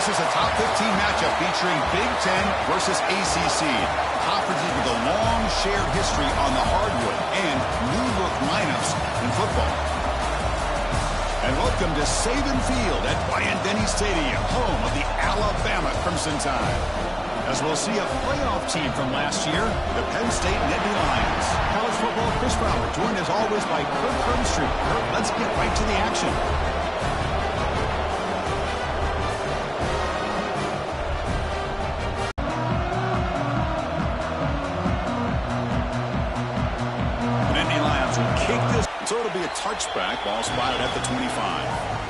This is a top 15 matchup featuring Big Ten versus ACC. Conferences with a long shared history on the hardwood and new-look lineups in football. And welcome to Saban Field at Bryant-Denny Stadium, home of the Alabama Crimson Tide. As we'll see a playoff team from last year, the Penn State Nittany Lions. College football, Chris Bauer, joined as always by Kurt Hermstreet. Kurt, let's get right to the action. The Nittany Lions will kick this, so it'll be a touchback, ball spotted at the 25.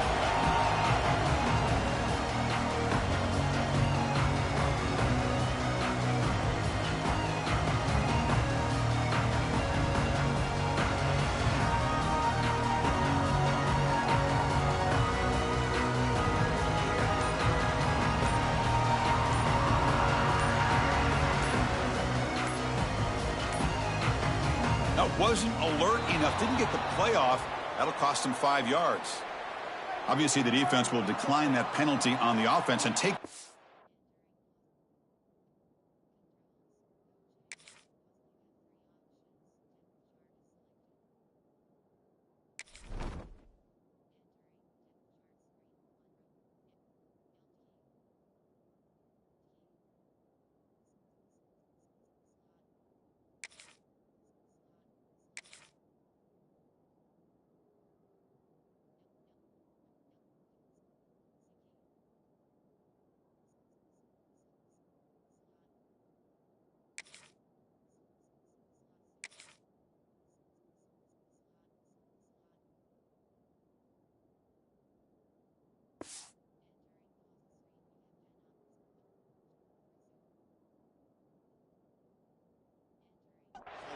Wasn't alert enough, didn't get the playoff. That'll cost him 5 yards. Obviously, the defense will decline that penalty on the offense and take...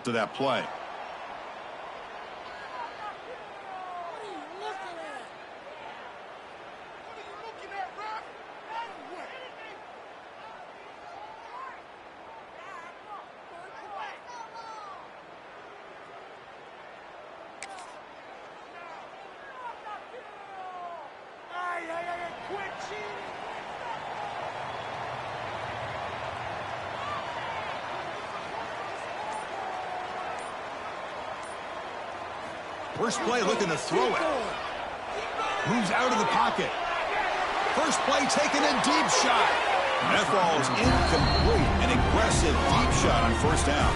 to that play. First play looking to throw it. Moves out of the pocket. First play taken a deep shot. That ball is incomplete. An aggressive deep shot on first down.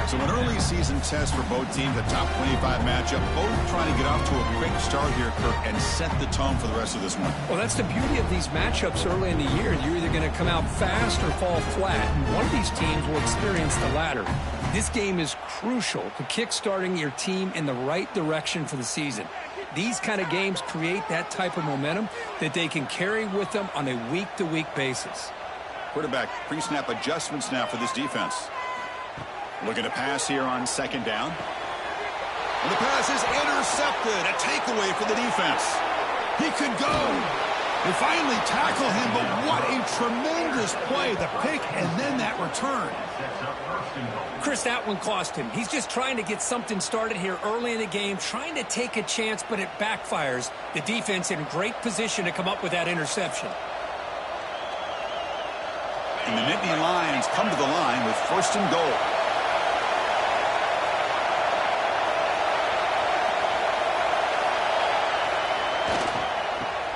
So an early season test for both teams, a top 25 matchup. Both trying to get off to a quick start here, Kirk, and set the tone for the rest of this one. Well, that's the beauty of these matchups early in the year. You're either going to come out fast or fall flat. And one of these teams will experience the latter. This game is crucial to kick-starting your team in the right direction for the season. These kind of games create that type of momentum that they can carry with them on a week-to-week basis. Quarterback pre-snap adjustments now for this defense. Looking to pass here on second down. And the pass is intercepted. A takeaway for the defense. He could go. They finally tackle him, but what a tremendous play. The pick and then that return. Chris, that one cost him. He's just trying to get something started here early in the game, trying to take a chance, but it backfires. The defense in great position to come up with that interception. And the Nittany Lions come to the line with first and goal.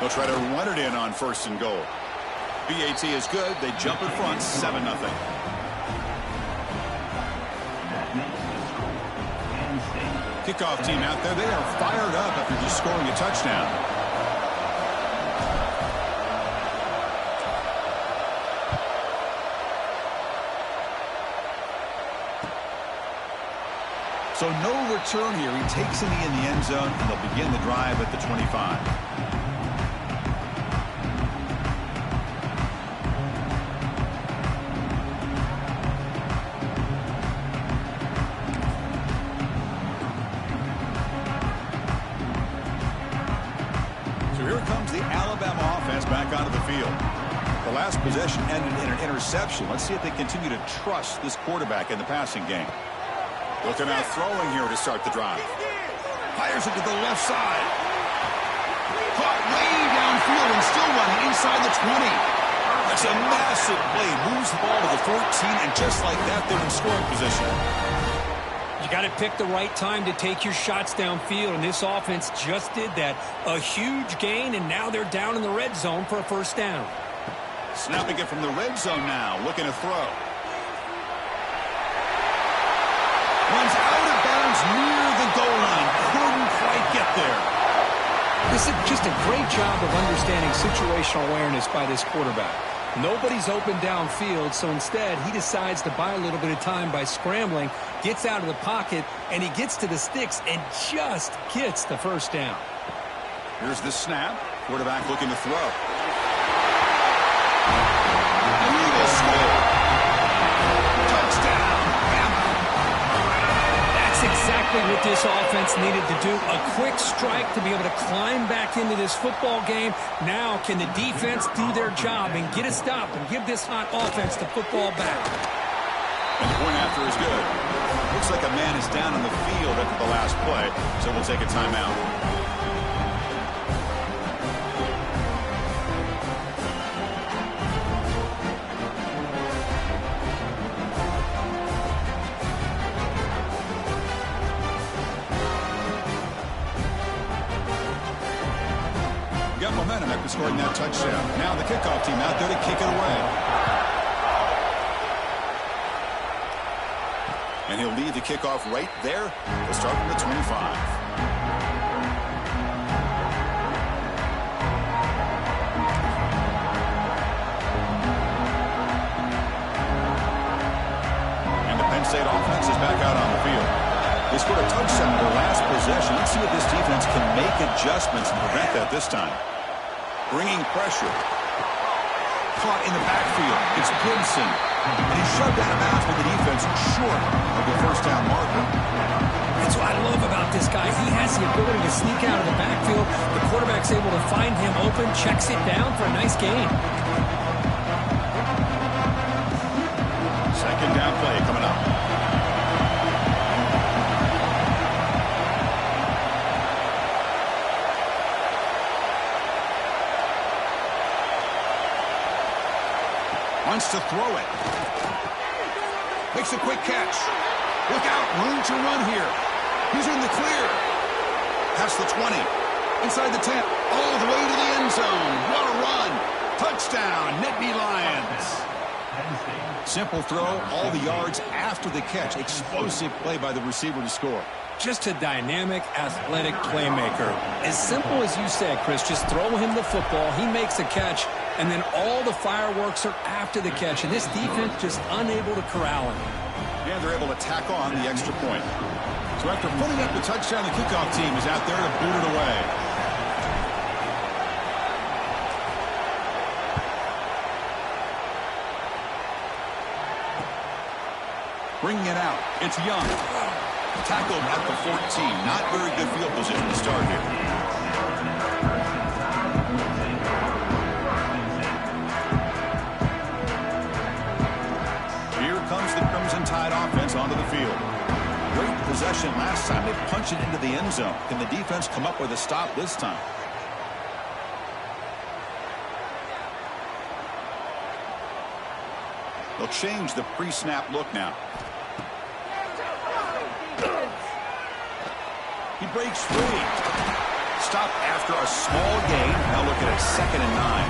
They'll try to run it in on first and goal. BAT is good. They jump in front, 7-0. Kickoff team out there. They are fired up after just scoring a touchdown. So no return here. He takes it in the end zone, and they'll begin the drive at the 25. Back onto the field. The last possession ended in an interception. Let's see if they continue to trust this quarterback in the passing game. Looking out throwing here to start the drive. Fires it to the left side. Caught way field and still running inside the 20. That's a massive play. Moves the ball to the 14, and just like that, they're in scoring position. You got to pick the right time to take your shots downfield, and this offense just did that. A huge gain, and now they're down in the red zone for a first down. Snapping it from the red zone now, looking to throw. Runs out of bounds near the goal line. Couldn't quite get there. This is just a great job of understanding situational awareness by this quarterback. Nobody's open downfield, so instead he decides to buy a little bit of time by scrambling, gets out of the pocket, and he gets to the sticks and just gets the first down. Here's the snap. Quarterback looking to throw. An Eagle score. Touchdown. That's exactly what this offense needed to do. A quick strike to be able to climb back into this football game. Now can the defense do their job and get a stop and give this hot offense the football back? And the point after is good. Looks like a man is down on the field after the last play, so we'll take a timeout. Got momentum after scoring that touchdown. Now the kickoff team out there to kick it away. And he'll lead the kickoff right there. We'll start from the 25. And the Penn State offense is back out on the field. They scored a touchdown in their last possession. Let's see if this defense can make adjustments and prevent that this time. Bringing pressure. Caught in the backfield. It's Gibson. And he's shoved out of bounds with the defense short of the first down marker. That's what I love about this guy. He has the ability to sneak out of the backfield. The quarterback's able to find him open, checks it down for a nice gain. Second down play coming up. Wants to throw it. Makes a quick catch. Look out, room to run here. He's in the clear. Past the 20. Inside the 10. All the way to the end zone. What a run. Touchdown, Nittany Lions. Simple throw, all the yards after the catch. Explosive play by the receiver to score. Just a dynamic, athletic playmaker. As simple as you said, Chris, just throw him the football. He makes a catch, and then all the fireworks are after the catch. And this defense just unable to corral him. Yeah, they're able to tack on the extra point. So after putting up the touchdown, the kickoff team is out there to boot it away. Bringing it out. It's Young. Tackled at the 14. Not very good field position to start here. Here comes the Crimson Tide offense onto the field. Great possession last time. They punched it into the end zone. Can the defense come up with a stop this time? They'll change the pre-snap look now. He breaks free. Stop after a small gain. Now look at it, 2nd and 9.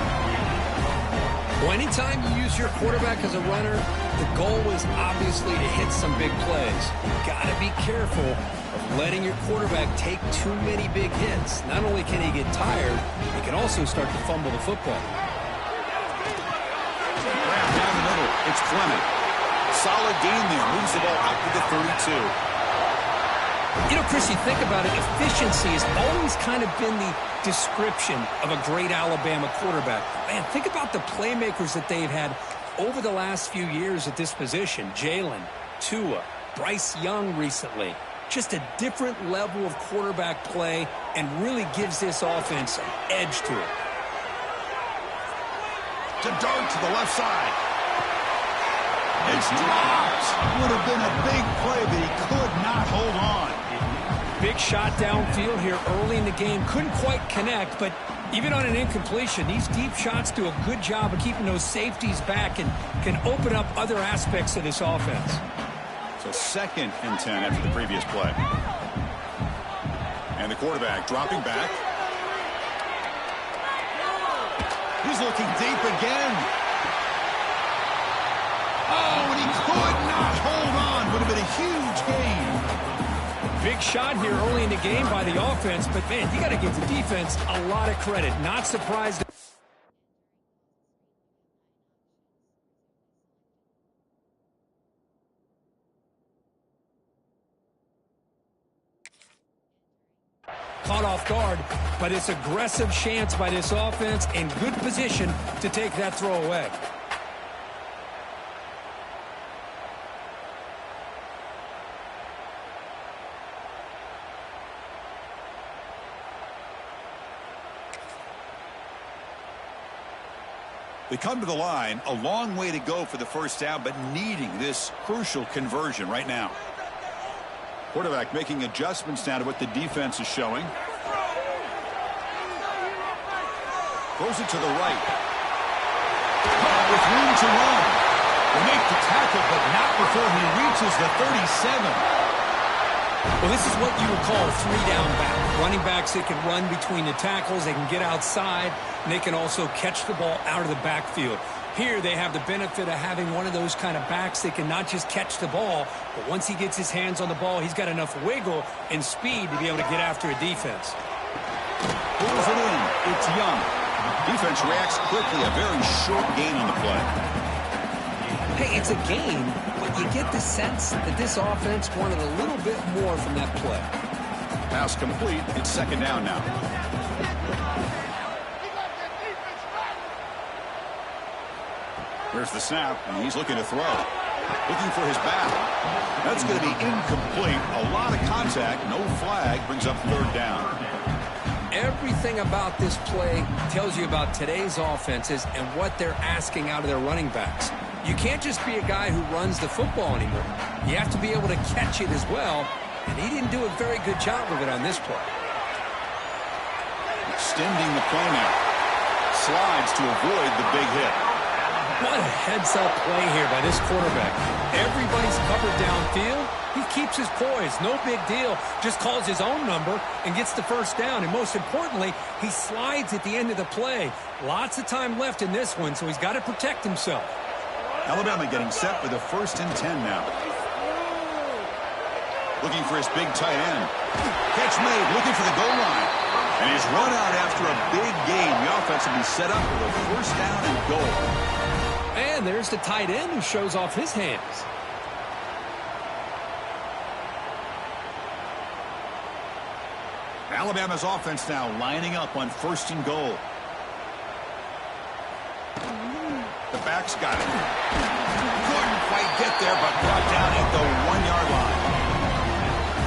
Well, anytime you use your quarterback as a runner, the goal is obviously to hit some big plays. Got to be careful of letting your quarterback take too many big hits. Not only can he get tired, he can also start to fumble the football. Down the middle, it's Clement. Solid gain there. Moves the ball out to the 32. You know, Chris, you think about it, efficiency has always kind of been the description of a great Alabama quarterback. Man, think about the playmakers that they've had over the last few years at this position. Jalen, Tua, Bryce Young recently. Just a different level of quarterback play and really gives this offense an edge to it. To dart to the left side. It's dropped. Would have been a big play, but he could not hold on. Big shot downfield here early in the game. Couldn't quite connect, but Even on an incompletion, these deep shots do a good job of keeping those safeties back and can open up other aspects of this offense. So 2nd and 10 after the previous play. And the quarterback dropping back. He's looking deep again. Oh, and he could not hold on. Would have been a huge gain. Big shot here early in the game by the offense, but, man, you got to give the defense a lot of credit. Not surprised. Caught off guard, but it's aggressive chance by this offense in good position to take that throw away. They come to the line, a long way to go for the first down, but needing this crucial conversion right now. Quarterback making adjustments now to what the defense is showing. Throws it to the right. With room to run. They make the tackle, but not before he reaches the 37. Well, this is what you would call a 3-down back. Running backs that can run between the tackles, they can get outside, and they can also catch the ball out of the backfield. Here they have the benefit of having one of those kind of backs that can not just catch the ball, but once he gets his hands on the ball, he's got enough wiggle and speed to be able to get after a defense. Pulls it in. It's Young. Defense reacts quickly. A very short gain on the play. Hey, it's a game, but you get the sense that this offense wanted a little bit more from that play. Pass complete. It's 2nd down now. Here's the snap, and he's looking to throw. Looking for his back. That's going to be incomplete. A lot of contact. No flag. Brings up 3rd down. Everything about this play tells you about today's offenses and what they're asking out of their running backs. You can't just be a guy who runs the football anymore. You have to be able to catch it as well, and he didn't do a very good job of it on this play. Extending the play now. Slides to avoid the big hit. What a heads-up play here by this quarterback. Everybody's covered downfield. He keeps his poise. No big deal. Just calls his own number and gets the first down. And most importantly, he slides at the end of the play. Lots of time left in this one, so he's got to protect himself. Alabama getting set for the 1st and 10 now. Looking for his big tight end. Catch made, looking for the goal line. And he's run out after a big gain. The offense will be set up with a 1st down and goal. And there's the tight end who shows off his hands. Alabama's offense now lining up on 1st and goal. The back's got it. Couldn't quite get there, but brought down at the 1-yard line.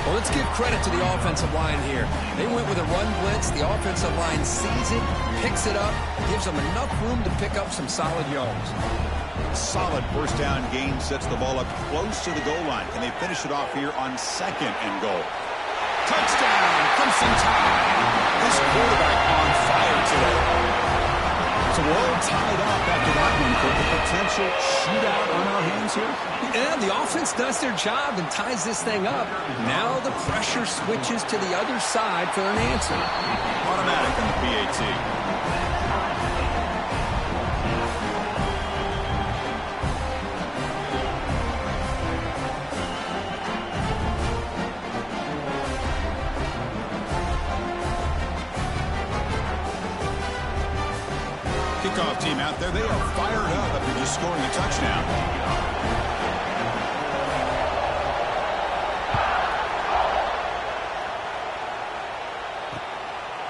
Well, let's give credit to the offensive line here. They went with a run blitz. The offensive line sees it, picks it up, gives them enough room to pick up some solid yards. Solid 1st down gain, sets the ball up close to the goal line. Can they finish it off here on 2nd and goal? Touchdown, Crimson Tide. This quarterback on fire today. So we're all tied up after that one. For the potential shootout on our hands here. Yeah, the offense does their job and ties this thing up. Now the pressure switches to the other side for an answer. Automatic on the PAT. Kickoff team out there, they are fired up after just scoring a touchdown.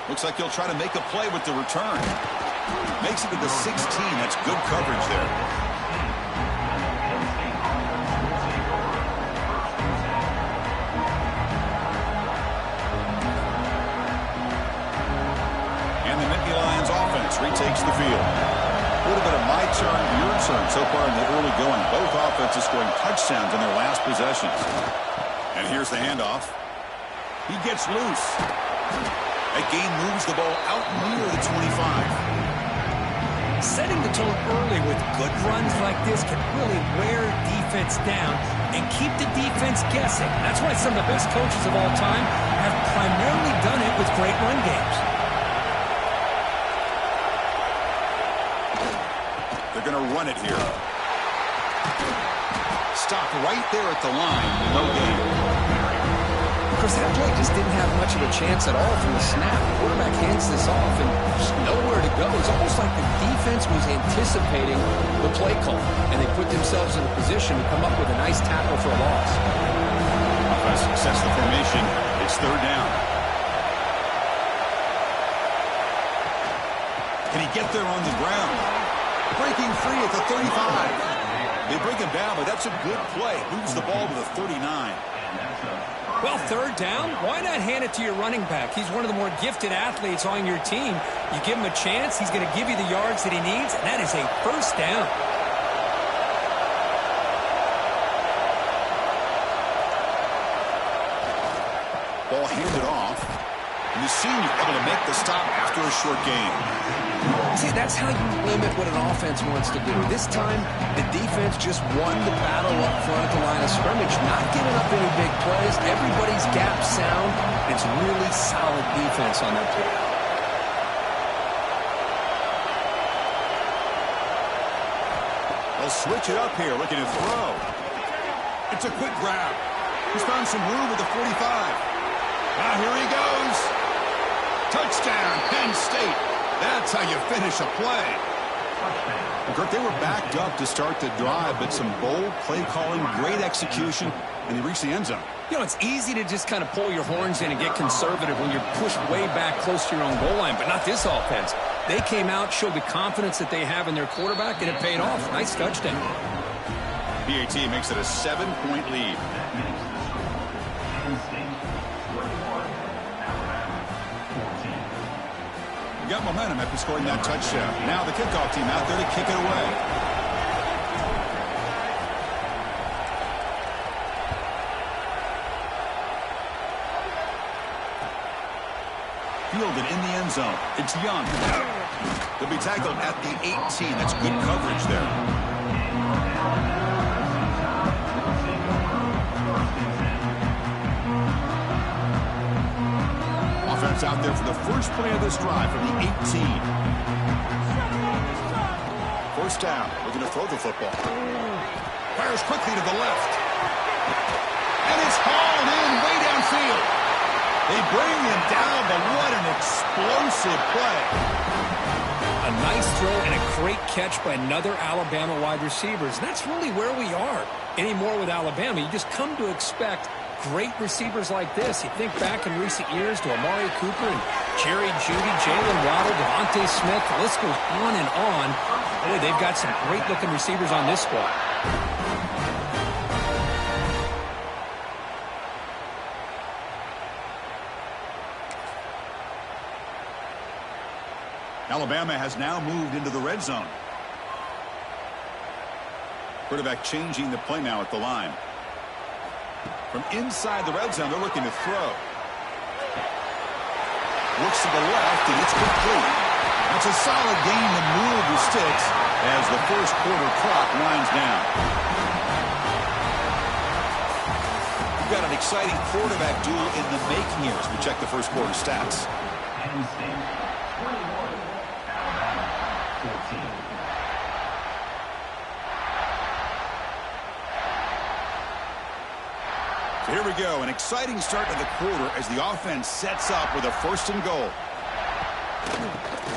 Looks like he'll try to make a play with the return. Makes it to the 16. That's good coverage there. Retakes the field. A little bit of my turn, your turn so far in the early going. Both offenses scoring touchdowns in their last possessions. And here's the handoff. He gets loose. That gain moves the ball out near the 25. Setting the tone early with good runs like this can really wear defense down and keep the defense guessing. That's why some of the best coaches of all time have primarily done it with great run games. They're going to run it here. Stopped right there at the line. No gain. Of course, that play just didn't have much of a chance at all from the snap. The quarterback hands this off and just nowhere to go. It's almost like the defense was anticipating the play call, and they put themselves in a position to come up with a nice tackle for a loss. Offense sets the formation. It's third down. Can he get there on the ground? Breaking free at the 35. They bring him down, but that's a good play. Moves the ball to the 39. Well, third down, why not hand it to your running back? He's one of the more gifted athletes on your team. You give him a chance, he's going to give you the yards that he needs, and that is a first down. Ball handed off. And the senior able to make the stop after a short gain. See, that's how you limit what an offense wants to do. This time, the defense just won the battle up front at the line of scrimmage, not giving up any big plays. Everybody's gap sound. It's really solid defense on that play. They'll switch it up here, looking to throw. It's a quick grab. He's found some room at the 45. Now here he goes. Touchdown, Penn State. That's how you finish a play. Kirk, they were backed up to start the drive, but some bold play calling, great execution, and they reached the end zone. You know, it's easy to just kind of pull your horns in and get conservative when you're pushed way back close to your own goal line, but not this offense. They came out, showed the confidence that they have in their quarterback, and it paid off. Nice touchdown. PAT makes it a 7-point lead. Got momentum after scoring that touchdown. Now the kickoff team out there to kick it away. Fielded in the end zone. It's Young. They'll be tackled at the 18. That's good coverage there. Offense out there for the first play of this drive from the 18. First down. Looking to throw the football. Fires quickly to the left. And it's hauled in way downfield. They bring him down, but what an explosive play. A nice throw and a great catch by another Alabama wide receiver. And that's really where we are anymore with Alabama. You just come to expect great receivers like this. You think back in recent years to Amari Cooper and Jerry Jeudy, Jalen Waddle, Devontae Smith. The list goes on and on. Boy, they've got some great-looking receivers on this squad. Alabama has now moved into the red zone. Quarterback changing the play now at the line. From inside the red zone, they're looking to throw. Looks to the left, and it's complete. That's a solid gain to move the sticks as the first quarter clock winds down. We've got an exciting quarterback duel in the making here as we check the first quarter stats. Penn State, 21, Alabama, 14. Here we go, an exciting start to the quarter as the offense sets up with a first and goal.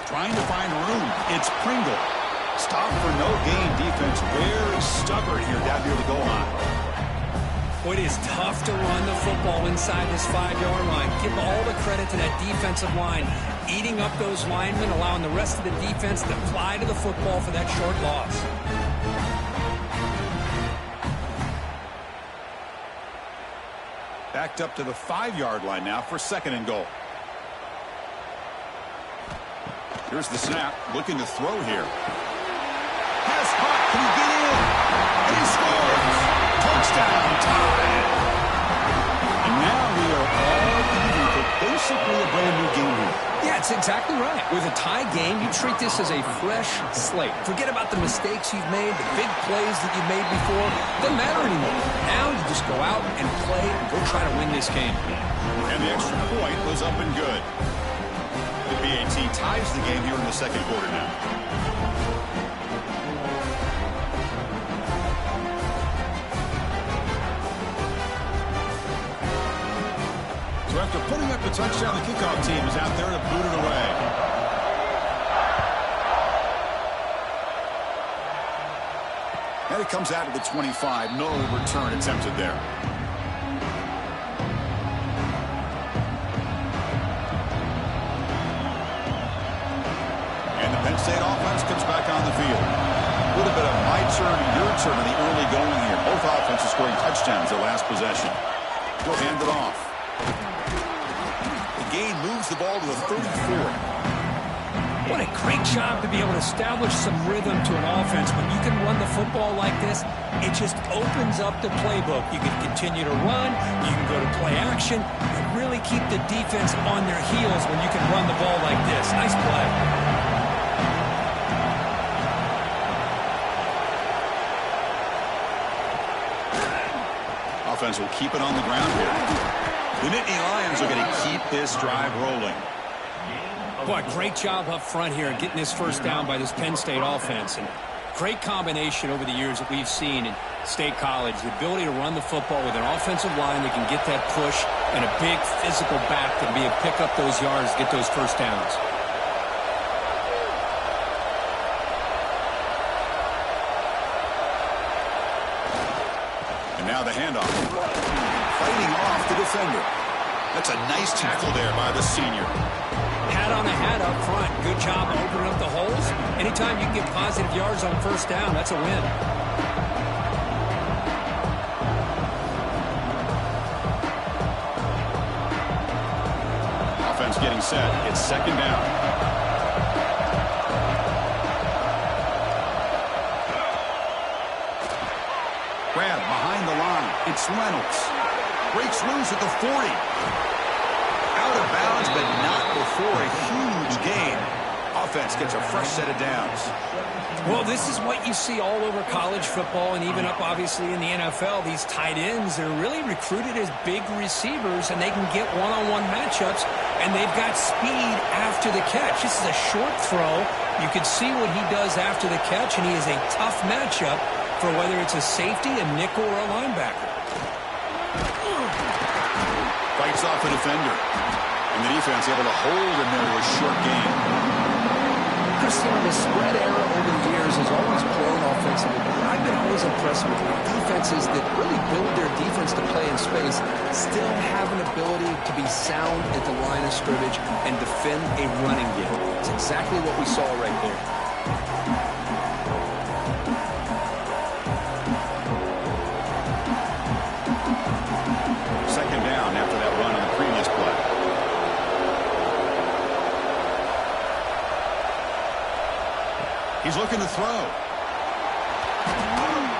Trying to find room, it's Pringle. Stop for no gain defense, very stubborn here down near the goal line. Boy, it is tough to run the football inside this 5-yard line. Give all the credit to that defensive line, eating up those linemen, allowing the rest of the defense to fly to the football for that short loss. Backed up to the 5-yard line now for second and goal. Here's the snap, looking to throw here. Pass caught, can he get in? And he scores! Touchdown, tie! And now we are all even for basically a brand new game here. That's exactly right. With a tie game, you treat this as a fresh slate. Forget about the mistakes you've made, the big plays that you've made before. Doesn't matter anymore. Now you just go out and play and go try to win this game. And the extra point was up and good. The BAT ties the game here in the second quarter now. So after putting up the touchdown, the kickoff team is out there to boot it away. And it comes out of the 25. No return attempted there. And the Penn State offense comes back on the field. A little bit of my turn, your turn in the early going here. Both offenses scoring touchdowns their last possession. Go hand it off. Gain moves the ball to the 34. What a great job to be able to establish some rhythm to an offense. When you can run the football like this, it just opens up the playbook. You can continue to run. You can go to play action. And really keep the defense on their heels when you can run the ball like this. Nice play. Offense will keep it on the ground here. The Nittany Lions are going to keep this drive rolling. Boy, great job up front here getting this first down by this Penn State offense. And great combination over the years that we've seen in State College. The ability to run the football with an offensive line that can get that push and a big physical back to be able to pick up those yards, get those first downs. And now the handoff. Fighting off the defender. That's a nice tackle there by the senior. Hat on a hat up front. Good job opening up the holes. Anytime you can get positive yards on first down, that's a win. Offense getting set. It's second down. Grab behind the line. It's Reynolds. Breaks loose at the 40. Out of bounds, but not before a huge gain. Offense gets a fresh set of downs. Well, this is what you see all over college football and even up, obviously, in the NFL. These tight ends, they're really recruited as big receivers, and they can get one-on-one matchups, and they've got speed after the catch. This is a short throw. You can see what he does after the catch, and he is a tough matchup for whether it's a safety, a nickel, or a linebacker. Fights off a defender. And the defense able to hold him there to a short gain. Christian, the spread era over the years has always grown offensively. I've been always impressed with defenses that really build their defense to play in space, still have an ability to be sound at the line of scrimmage and defend a running game. It's exactly what we saw right there. Second down after that run on the previous play. He's looking to throw.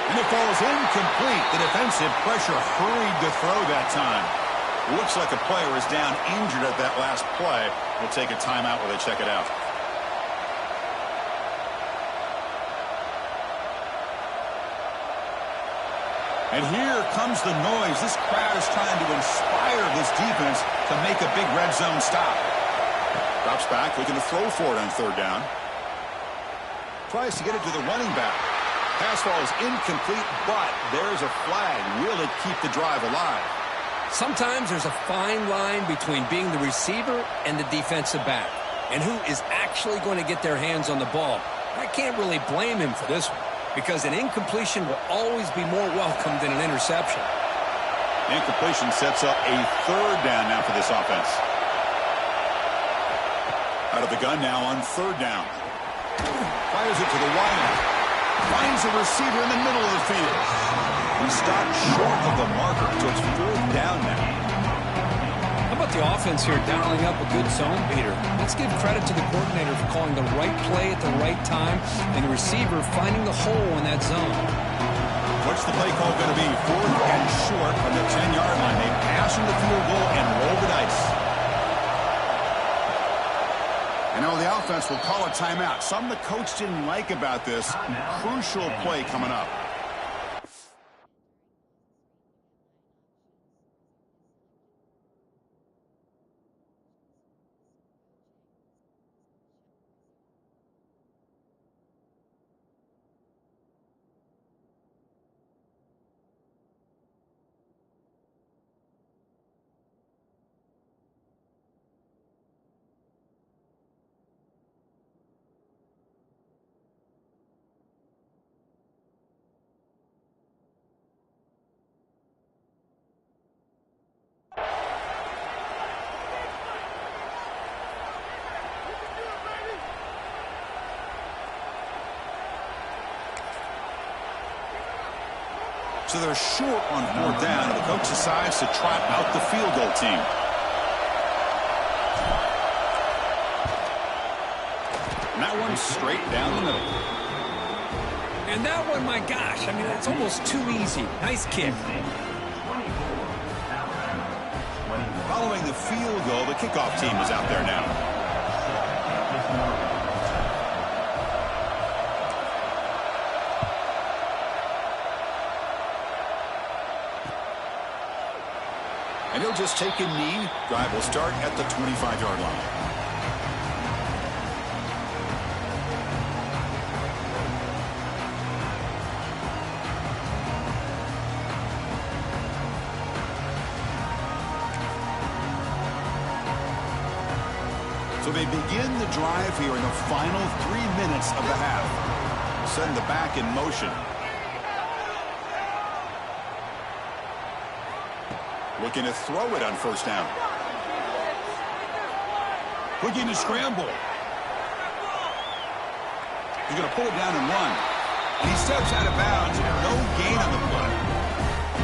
And it falls incomplete. The defensive pressure hurried to throw that time. Looks like a player is down injured at that last play. We'll take a timeout while they check it out. And here comes the noise. This crowd is trying to inspire this defense to make a big red zone stop. Drops back, looking to throw for it on third down. Tries to get it to the running back. Pass ball is incomplete, but there's a flag. Will it keep the drive alive? Sometimes there's a fine line between being the receiver and the defensive back, and who is actually going to get their hands on the ball. I can't really blame him for this one, because an incompletion will always be more welcome than an interception. Incompletion sets up a third down now for this offense. Out of the gun now on third down. Fires it to the wide. Finds a receiver in the middle of the field. He stopped short of the marker, so it's fourth down now. How about the offense here dialing up a good zone beater? Let's give credit to the coordinator for calling the right play at the right time and the receiver finding the hole in that zone. What's the play call going to be? Fourth and short from the 10-yard line. They pass from the field goal and roll the dice. offense will call a timeout. Something the coach didn't like about this. Crucial play coming up. So they're short on fourth down, and the coach decides to trot out the field goal team. And that one's straight down the middle. And that one, my gosh, I mean, it's almost too easy. Nice kick. Following the field goal, the kickoff team is out there now. And he'll just take a knee. Drive will start at the 25-yard line. So they begin the drive here in the final 3 minutes of the half. Send the back in motion. Looking to throw it on first down. Looking to scramble. He's going to pull it down and run. And he steps out of bounds. No gain on the play.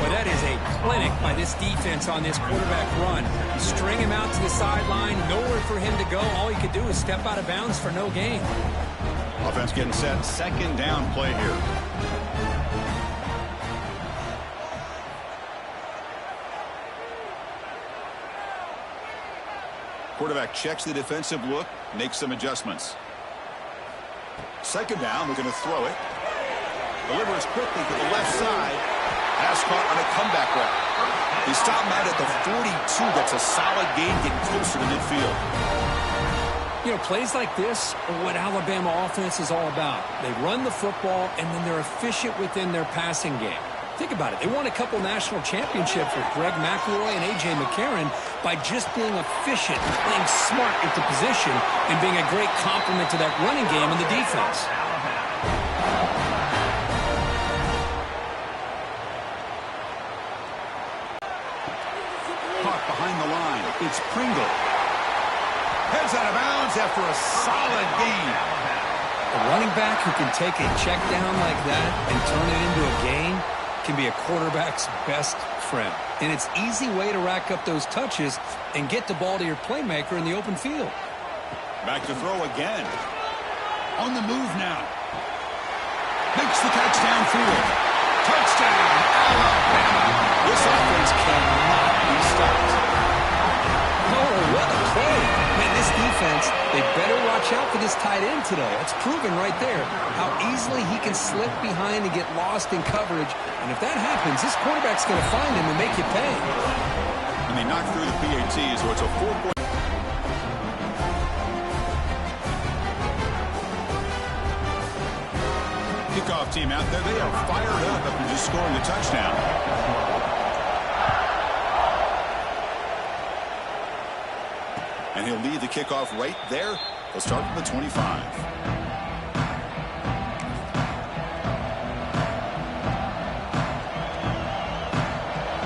Well, that is a clinic by this defense on this quarterback run. String him out to the sideline. Nowhere for him to go. All he could do is step out of bounds for no gain. Offense getting set. Second down play here. Quarterback checks the defensive look, makes some adjustments. Second down, we're going to throw it. Delivers quickly to the left side. Pass caught on a comeback route. He stopped out at the 42. That's a solid gain, getting closer to midfield. You know, plays like this are what Alabama offense is all about. They run the football, and then they're efficient within their passing game. Think about it. They won a couple national championships with Greg McElroy and A.J. McCarron by just being efficient and playing smart at the position and being a great complement to that running game in the defense. Caught behind the line. It's Pringle. Heads out of bounds after a solid gain. A running back who can take a check down like that and turn it into a gain can be a quarterback's best friend. And it's an easy way to rack up those touches and get the ball to your playmaker in the open field. Back to throw again. On the move now. Makes the catch downfield. Touchdown, Alabama. This offense cannot be stopped. Oh, what a play. Man, this defense, they better watch out for this tight end today. It's proven right there how easily he can slip behind and get lost in coverage. And if that happens, this quarterback's going to find him and make you pay. And they knock through the PAT, so it's a 4-point. Kickoff team out there. They are fired up after just scoring a touchdown. And he'll lead the kickoff right there. They'll start from the 25.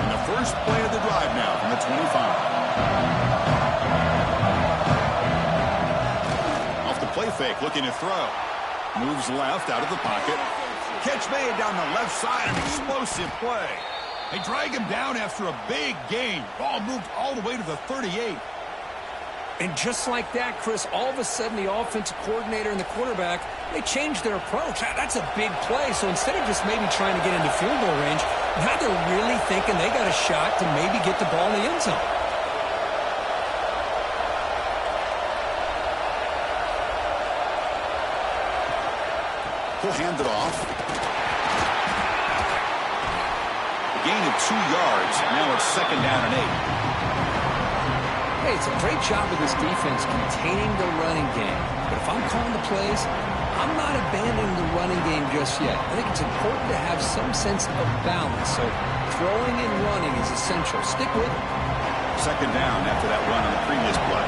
And the first play of the drive now from the 25. Off the play fake, looking to throw. Moves left out of the pocket. Catch made down the left side. An explosive play. They drag him down after a big gain. Ball moved all the way to the 38. And just like that, Chris, all of a sudden the offensive coordinator and the quarterback, they changed their approach. That's a big play. So instead of just maybe trying to get into field goal range, now they're really thinking they got a shot to maybe get the ball in the end zone. He'll hand it off. A gain of 2 yards. Now it's 2nd down and 8. Hey, it's a great job of this defense containing the running game. But if I'm calling the plays, I'm not abandoning the running game just yet. I think it's important to have some sense of balance. So throwing and running is essential. Stick with it. 2nd down after that run on the previous play.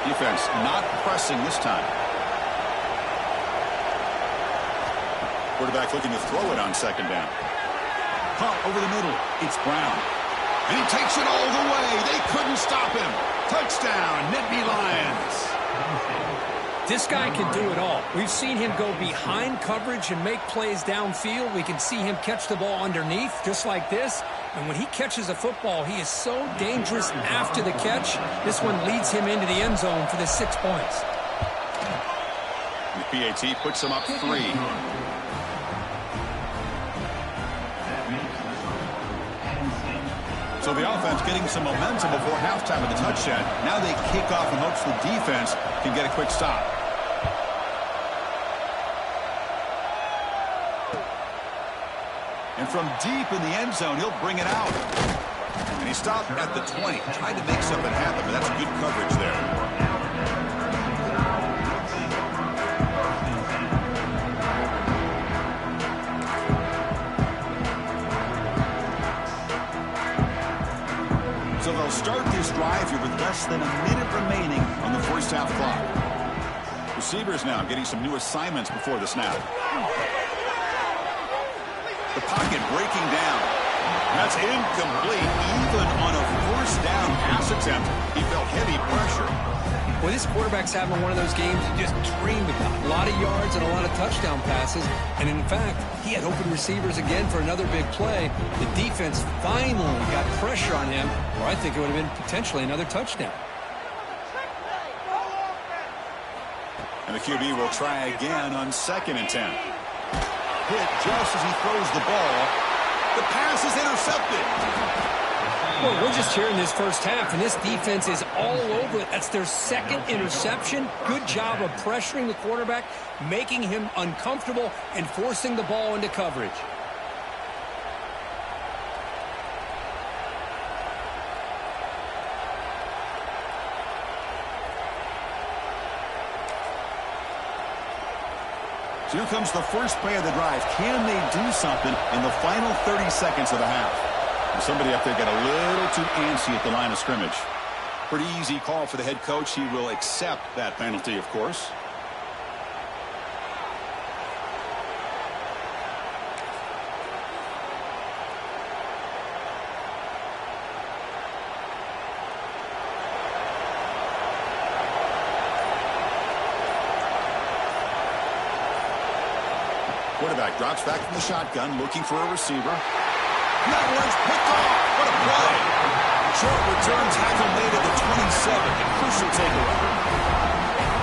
Defense not pressing this time. Quarterback looking to throw it on 2nd down. Pump over the middle. It's Brown. And he takes it all the way. They couldn't stop him. Touchdown, Nittany Lions. This guy can do it all. We've seen him go behind coverage and make plays downfield. We can see him catch the ball underneath, just like this. And when he catches a football, he is so dangerous after the catch. This one leads him into the end zone for the 6 points. And the PAT puts him up 3. So the offense getting some momentum before halftime of the touchdown. Now they kick off in hopes the defense can get a quick stop. And from deep in the end zone, he'll bring it out. And he stopped at the 20. Tried to make something happen, but that's good coverage there. So they'll start this drive here with less than a minute remaining on the first half clock. Receivers now getting some new assignments before the snap. The pocket breaking down. That's incomplete. Even on a first down pass attempt, he felt heavy pressure. Well, this quarterback's having one of those games you just dreamed about. A lot of yards and a lot of touchdown passes. And in fact, he had open receivers again for another big play. The defense finally got pressure on him, or I think it would have been potentially another touchdown. And the QB will try again on 2nd and 10. Hit just as he throws the ball. The pass is intercepted. Well, we're just here in this first half, and this defense is all over it. That's their 2nd interception. Good job of pressuring the quarterback, making him uncomfortable, and forcing the ball into coverage. So here comes the first play of the drive. Can they do something in the final 30 seconds of the half? Somebody up there got a little too antsy at the line of scrimmage. Pretty easy call for the head coach. He will accept that penalty, of course. Quarterback drops back from the shotgun, looking for a receiver. That one's picked off. What a play. Short return tackle made at the 27. A crucial takeaway.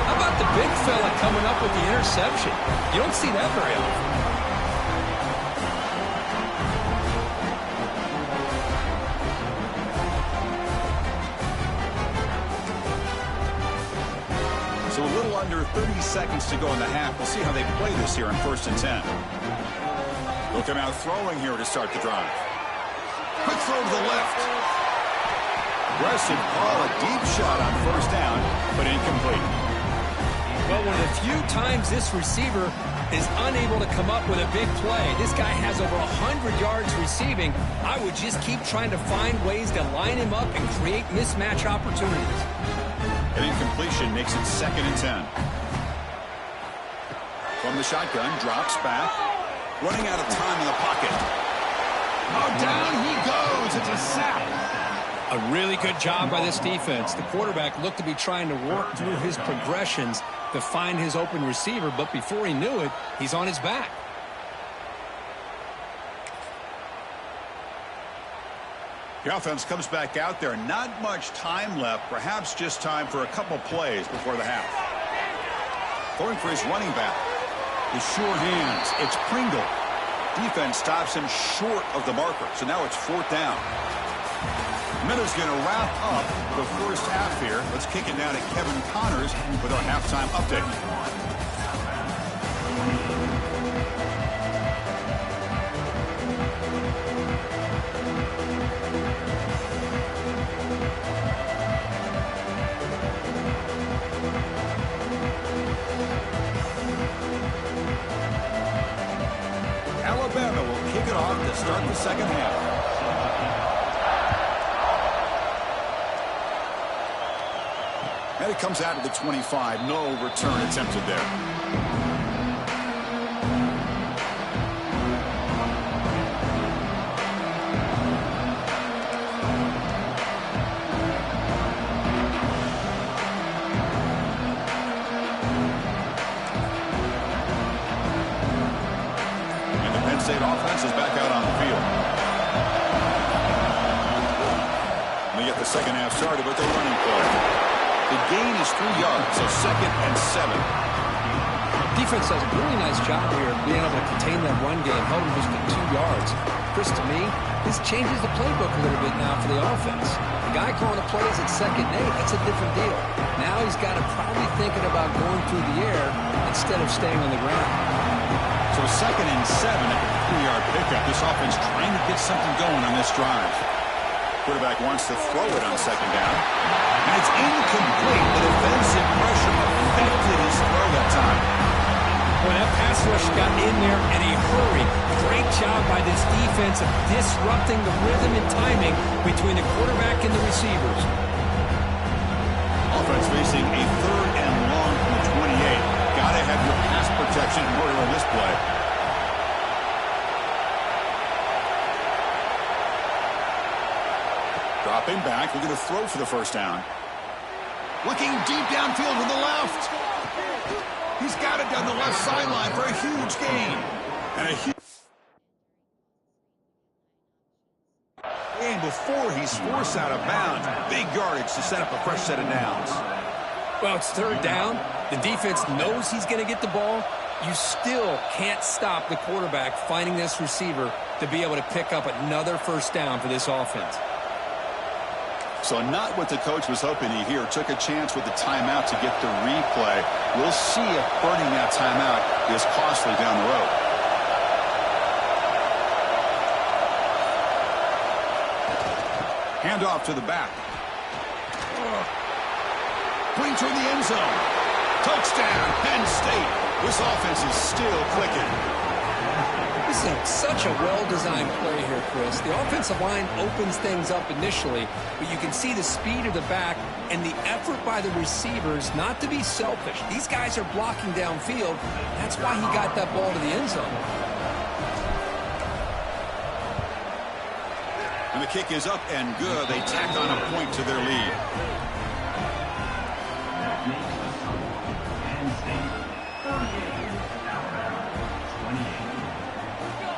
How about the big fella coming up with the interception? You don't see that very often. So a little under 30 seconds to go in the half. We'll see how they play this here on 1st and 10. They'll come out throwing here to start the drive. Quick throw to the left. Aggressive call, a deep shot on 1st down, but incomplete. Well, one of the few times this receiver is unable to come up with a big play. This guy has over 100 yards receiving. I would just keep trying to find ways to line him up and create mismatch opportunities. An incompletion makes it 2nd and 10. From the shotgun, drops back. Running out of time in the pocket. Oh, down he goes. It's a sack. A really good job by this defense. The quarterback looked to be trying to work through his progressions to find his open receiver, but before he knew it, he's on his back. The offense comes back out there. Not much time left. Perhaps just time for a couple plays before the half. Going for his running back. With sure hands, it's Pringle. Defense stops him short of the marker, so now it's 4th down. Miller's going to wrap up the first half here. Let's kick it now to Kevin Connors with our halftime update. Alabama will kick it off to start the second half. And it comes out of the 25. No return attempted there. And the Penn State offense is back out on the field. We get the second half started with the running play. The gain is 3 yards, so 2nd and 7. Defense does a really nice job here of being able to contain that run game, held him just at 2 yards. Chris, to me, this changes the playbook a little bit now for the offense. The guy calling the plays at 2nd and 8, that's a different deal. Now he's got to probably thinking about going through the air instead of staying on the ground. So 2nd and 7 at the 3-yard pickup. This offense trying to get something going on this drive. Quarterback wants to throw it on 2nd down. And it's incomplete. The defensive pressure affected his throw that time. Well, that pass rush got in there in a hurry. Great job by this defense of disrupting the rhythm and timing between the quarterback and the receivers. Offense facing a 3rd and long from the 28. Got to have your pass protection in order on this play. Dropping back, we're going to throw for the first down. Looking deep downfield to the left. He's got it down the left sideline for a huge gain. And a huge... And before he's forced out of bounds, big yardage to set up a fresh set of downs. Well, it's 3rd down. The defense knows he's going to get the ball. You still can't stop the quarterback finding this receiver to be able to pick up another first down for this offense. So not what the coach was hoping to hear. Took a chance with the timeout to get the replay. We'll see if burning that timeout is costly down the road. Handoff to the back. Bring toward the end zone. Touchdown, Penn State. This offense is still clicking. This is such a well-designed play here, Chris. The offensive line opens things up initially, but you can see the speed of the back and the effort by the receivers not to be selfish. These guys are blocking downfield. That's why he got that ball to the end zone. And the kick is up and good. They tack on a point to their lead.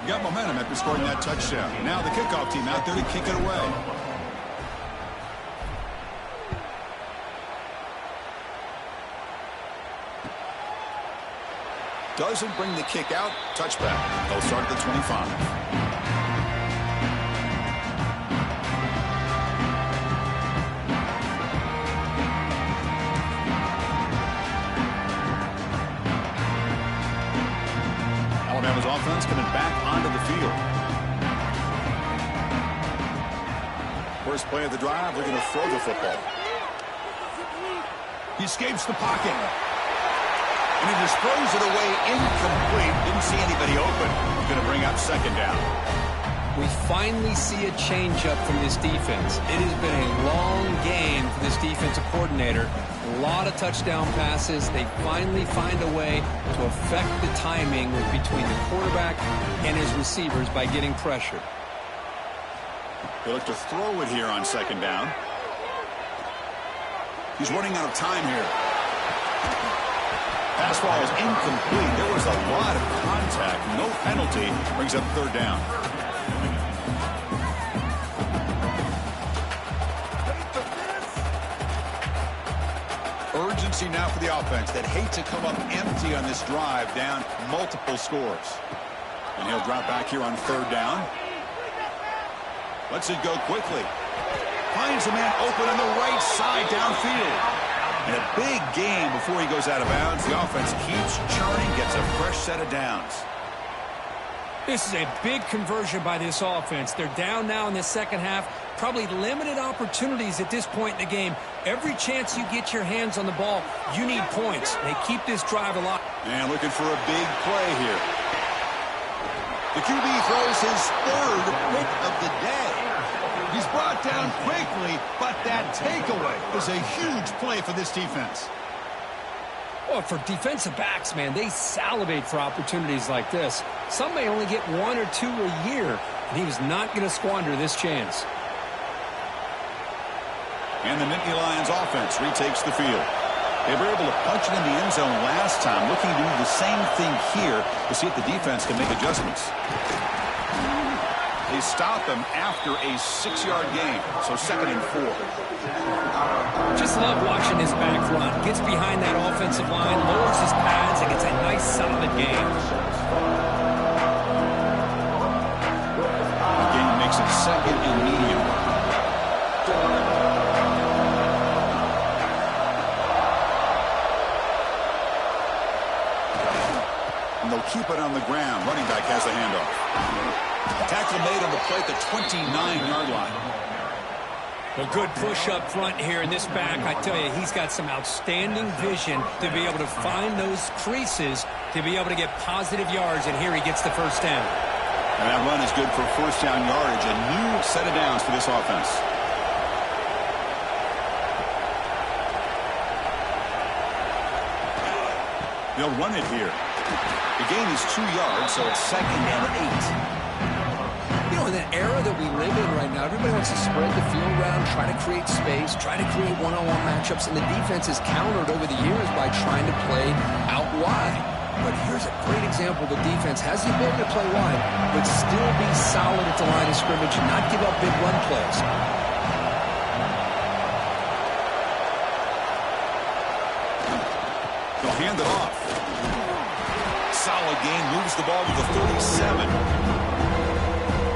Got momentum after scoring that touchdown. Now the kickoff team out there to kick it away. Doesn't bring the kick out. Touchback. They'll start at the 25. Alabama's offense coming back onto the field. First play of the drive, they're going to throw the football. He escapes the pocket. And he just throws it away incomplete. Didn't see anybody open. He's going to bring up 2nd down. We finally see a change-up from this defense. It has been a long game for this defensive coordinator. A lot of touchdown passes. They finally find a way to affect the timing between the quarterback and his receivers by getting pressure. They look to throw it here on 2nd down. He's running out of time here. Pass ball is incomplete. There was a lot of contact. No penalty. Brings up 3rd down. Urgency now for the offense that hate to come up empty on this drive, down multiple scores. And he'll drop back here on 3rd down. Lets it go quickly. Finds a man open on the right side downfield. And a big gain before he goes out of bounds. The offense keeps churning, gets a fresh set of downs. This is a big conversion by this offense. They're down now in the second half. Probably limited opportunities at this point in the game. Every chance you get your hands on the ball, you need points. They keep this drive alive. And looking for a big play here. The QB throws his third pick of the day. He's brought down quickly, but that takeaway is a huge play for this defense. Well, for defensive backs, man, they salivate for opportunities like this. Some may only get 1 or 2 a year, and he was not going to squander this chance. And the Nittany Lions offense retakes the field. They were able to punch it in the end zone last time, looking to do the same thing here to see if the defense can make adjustments. They stop him after a 6-yard gain, so 2nd and 4. Just love watching this back run. Gets behind that offensive line, lowers his pads, and gets a nice solid gain. The gain makes it 2nd and medium. And they'll keep it on the ground. Running back has the handoff. Tackle made on the play at the 29-yard line. A good push up front here in this back. I tell you, he's got some outstanding vision to be able to find those creases, to be able to get positive yards, and here he gets the first down. And that run is good for first down yardage. A new set of downs for this offense. They'll run it here. The gain is 2 yards, so it's 2nd and 8. You know, in the era that we live in right now, everybody wants to spread the field around, try to create space, try to create one-on-one matchups, and the defense is countered over the years by trying to play out wide. But here's a great example. The defense has the ability to play wide, but still be solid at the line of scrimmage and not give up big run plays. They'll hand it off. Solid gain, moves the ball to the 37.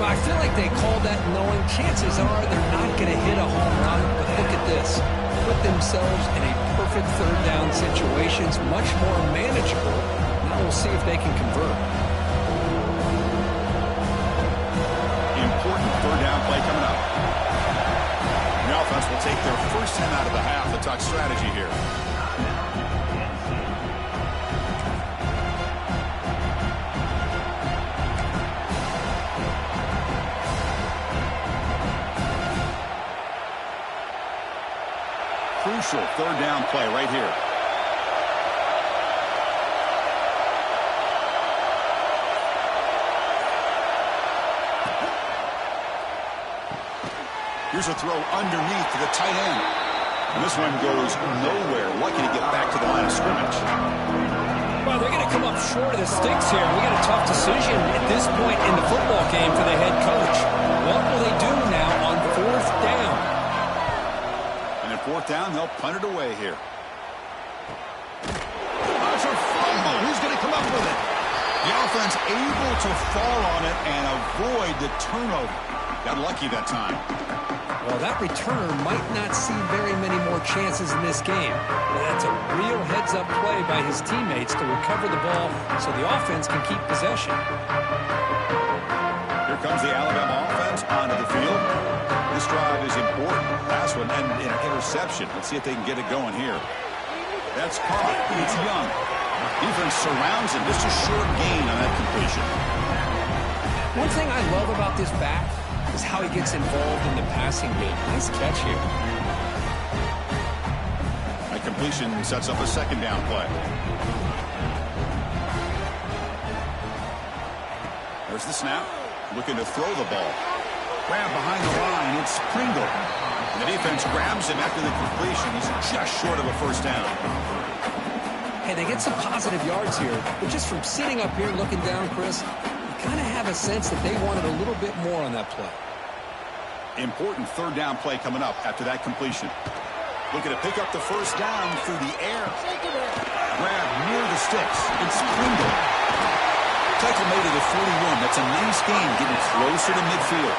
But I feel like they called that knowing chances are they're not going to hit a home run. But look at this. Put themselves in a perfect third down situation. It's much more manageable. Now we'll see if they can convert. Important third down play coming up. The offense will take their first 10 out of the half. The talk strategy here. Crucial third down play right here. Here's a throw underneath to the tight end. And this one goes nowhere. Lucky to get back to the line of scrimmage. Well, they're going to come up short of the sticks here. We got a tough decision at this point in the football game for the head coach. What will they do now on 4th down? And at 4th down, they'll punt it away here. That's a fumble. Who's going to come up with it? The offense able to fall on it and avoid the turnover. Got lucky that time. Well, that returner might not see very many more chances in this game. Well, that's a real heads-up play by his teammates to recover the ball so the offense can keep possession. Here comes the Alabama offense onto the field. This drive is important. Last one and an interception. Let's see if they can get it going here. That's caught. It's Young. Defense surrounds him. Just a short gain on that completion. One thing I love about this back is how he gets involved in the passing game. Nice catch here. That completion sets up a 2nd down play. There's the snap. Looking to throw the ball. Grab behind the line. It's Pringle. And the defense grabs him after the completion. He's just short of a first down. Hey, they get some positive yards here, but just from sitting up here looking down, Chris, kind of have a sense that they wanted a little bit more on that play. Important third down play coming up after that completion. Looking to pick up the first down through the air. Grab near the sticks. It's Pringle. Tackle made it at 41. That's a nice gain, getting closer to midfield.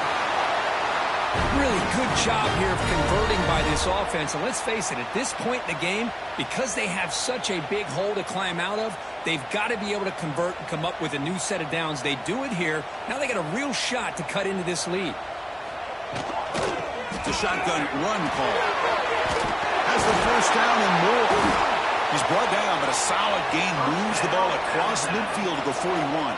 good job here of converting by this offense. And let's face it, at this point in the game, because they have such a big hole to climb out of, they've got to be able to convert and come up with a new set of downs. They do it here. Now they got a real shot to cut into this lead. The shotgun run call. Has the first down and more. He's brought down, but a solid gain moves the ball across midfield to the 41.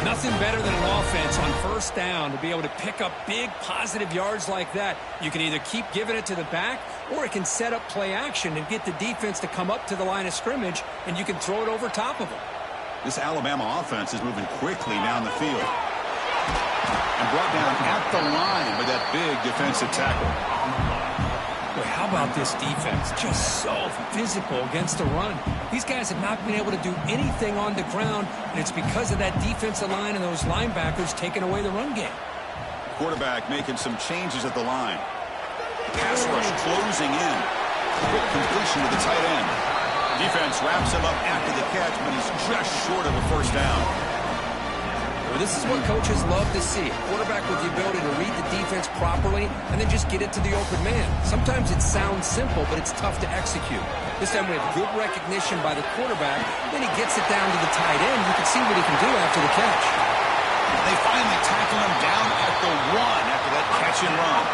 Nothing better than an offense on first down to be able to pick up big positive yards like that. You can either keep giving it to the back, or it can set up play action and get the defense to come up to the line of scrimmage, and you can throw it over top of them. This Alabama offense is moving quickly down the field. And brought down at the line with that big defensive tackle. Boy, how about this defense? Just so physical against the run. These guys have not been able to do anything on the ground, and it's because of that defensive line and those linebackers taking away the run game. Quarterback making some changes at the line. Pass rush closing in. Quick completion to the tight end. Defense wraps him up after the catch, but he's just short of a first down. Well, this is what coaches love to see. A quarterback with the ability to read the defense properly and then just get it to the open man. Sometimes it sounds simple, but it's tough to execute. This time we have good recognition by the quarterback. Then he gets it down to the tight end. You can see what he can do after the catch. They finally tackle him down at the 1 after that catch and run.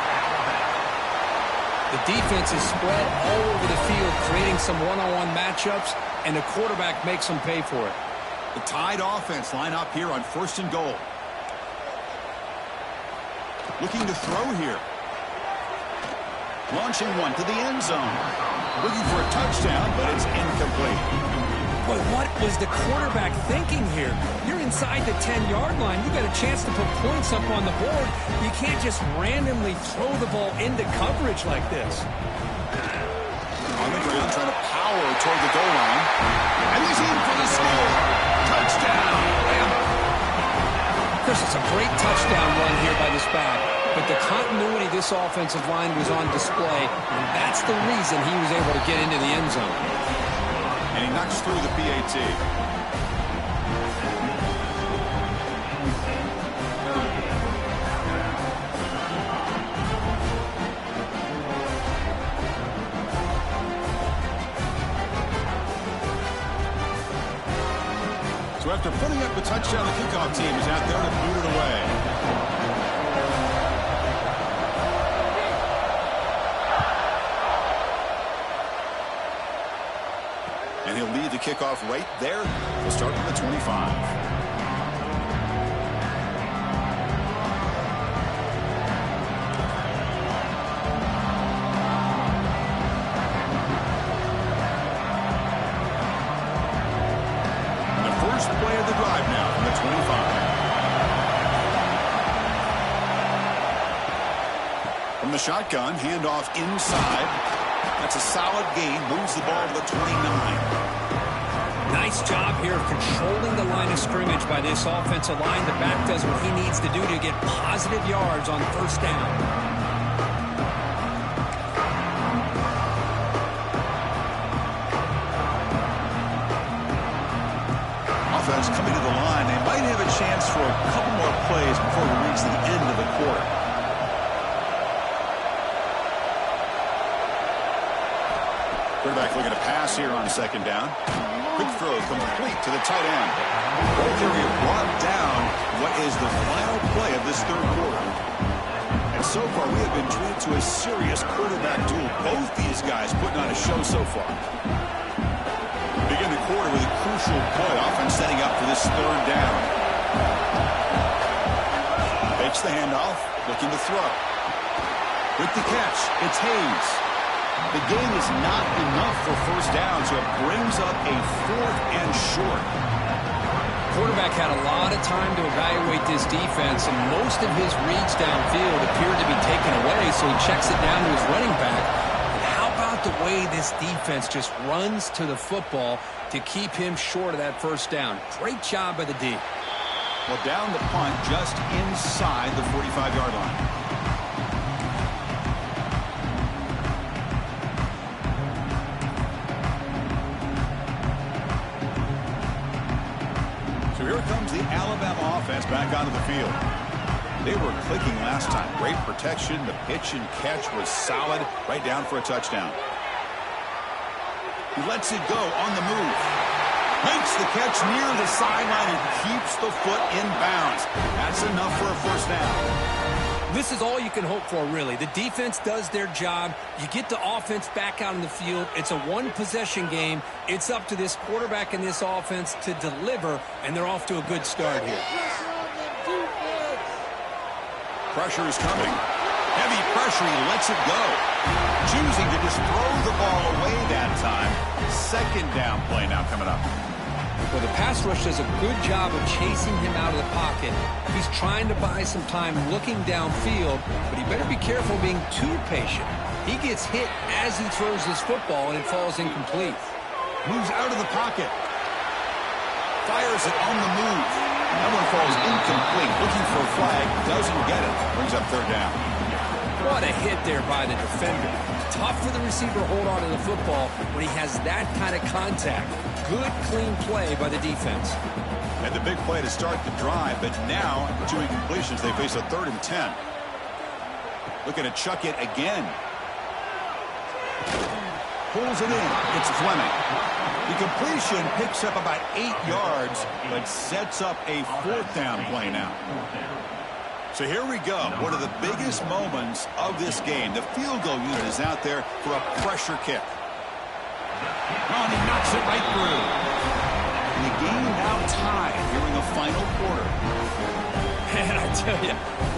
The defense is spread all over the field, creating some one-on-one matchups, and the quarterback makes them pay for it. The Tide offense line up here on 1st and goal. Looking to throw here. Launching one to the end zone. Looking for a touchdown, but it's incomplete. Boy, what was the quarterback thinking here? You're inside the 10-yard line. You got a chance to put points up on the board. You can't just randomly throw the ball into coverage like this. On the ground, trying to power toward the goal line. And he's in for the score. Touchdown, Bama. Chris, it's a great touchdown run here by this back, but the continuity of this offensive line was on display, and that's the reason he was able to get into the end zone. And he knocks through the PAT. So after putting up a touchdown, the kickoff team is out there to boot it away. And he'll lead the kickoff right there. He'll start from the 25. Play of the drive now from the 25. From the shotgun, handoff inside. That's a solid gain. Moves the ball to the 29. Nice job here of controlling the line of scrimmage by this offensive line. The back does what he needs to do to get positive yards on first down. Offense coming to the line. They might have a chance for a couple more plays before we reach the end of the quarter. Quarterback looking to pass here on 2nd down. Quick throw complete to the tight end. Ball carrier brought down what is the final play of this 3rd quarter. And so far we have been treated to a serious quarterback duel. Both these guys putting on a show so far. Begin the quarter with a crucial play, often setting up for this 3rd down. Fakes the handoff, looking to throw. With the catch, it's Hayes. The gain is not enough for first down, so it brings up a 4th and short. Quarterback had a lot of time to evaluate this defense, and most of his reads downfield appeared to be taken away, so he checks it down to his running back. The way this defense just runs to the football to keep him short of that first down. Great job by the D. Well, down the punt just inside the 45-yard line. So here comes the Alabama offense back onto the field. They were clicking last time. Great protection. The pitch and catch was solid. Right down for a touchdown. He lets it go on the move. Makes the catch near the sideline and keeps the foot in bounds. That's enough for a first down. This is all you can hope for, really. The defense does their job. You get the offense back out in the field. It's a one-possession game. It's up to this quarterback and this offense to deliver, and they're off to a good start here. Pressure is coming. Heavy pressure. He lets it go. Choosing to just throw the ball away that time. Second down play now coming up. Well, the pass rush does a good job of chasing him out of the pocket. He's trying to buy some time looking downfield, but he better be careful being too patient. He gets hit as he throws his football, and it falls incomplete. Moves out of the pocket. Fires it on the move. That one falls incomplete. Looking for a flag. Doesn't get it. Brings up third down. What a hit there by the defender. Tough for the receiver to hold on to the football when he has that kind of contact. Good, clean play by the defense. And the big play to start the drive, but now, 2 incompletions, they face a 3rd and 10. Looking to chuck it again. Pulls it in. It's Fleming. The completion picks up about 8 yards, but sets up a 4th down play now. So here we go. One of the biggest moments of this game. The field goal unit is out there for a pressure kick. Oh, and he knocks it right through. And the game now tied here in the final quarter. And I tell you,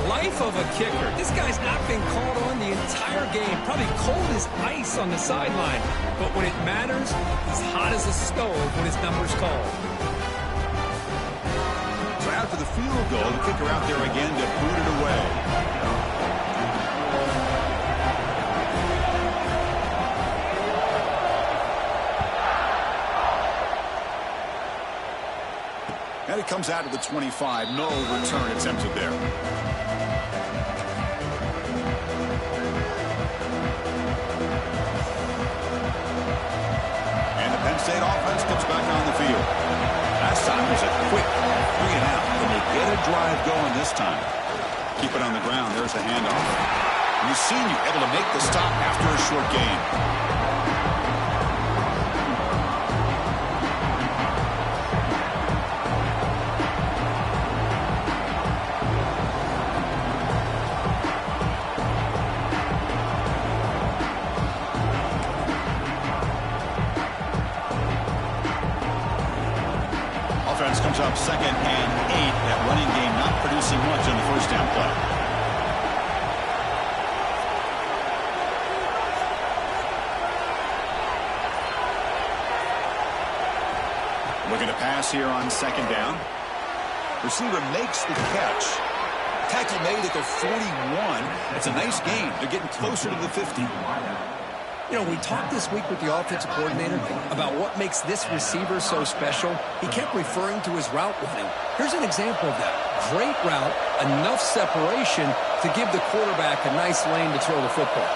life of a kicker. This guy's not been called on the entire game. Probably cold as ice on the sideline. But when it matters, he's hot as a stove when his number's called. So after the field goal, the kicker out there again to boot it away. And it comes out to the 25. No return attempted there. And the Penn State offense comes back on the field. Last time was a quick 3 and out. Can they get a drive going this time? Keep it on the ground. There's the handoff. Mussinu able to make the stop after a short gain. Comes up 2nd and 8. That running game not producing much on the first down play. Looking to pass here on 2nd down. Receiver makes the catch. Tackle made at the 41. It's a nice gain. They're getting closer to the 50. You know, we talked this week with the offensive coordinator about what makes this receiver so special. He kept referring to his route running. Here's an example of that. Great route, enough separation to give the quarterback a nice lane to throw the football.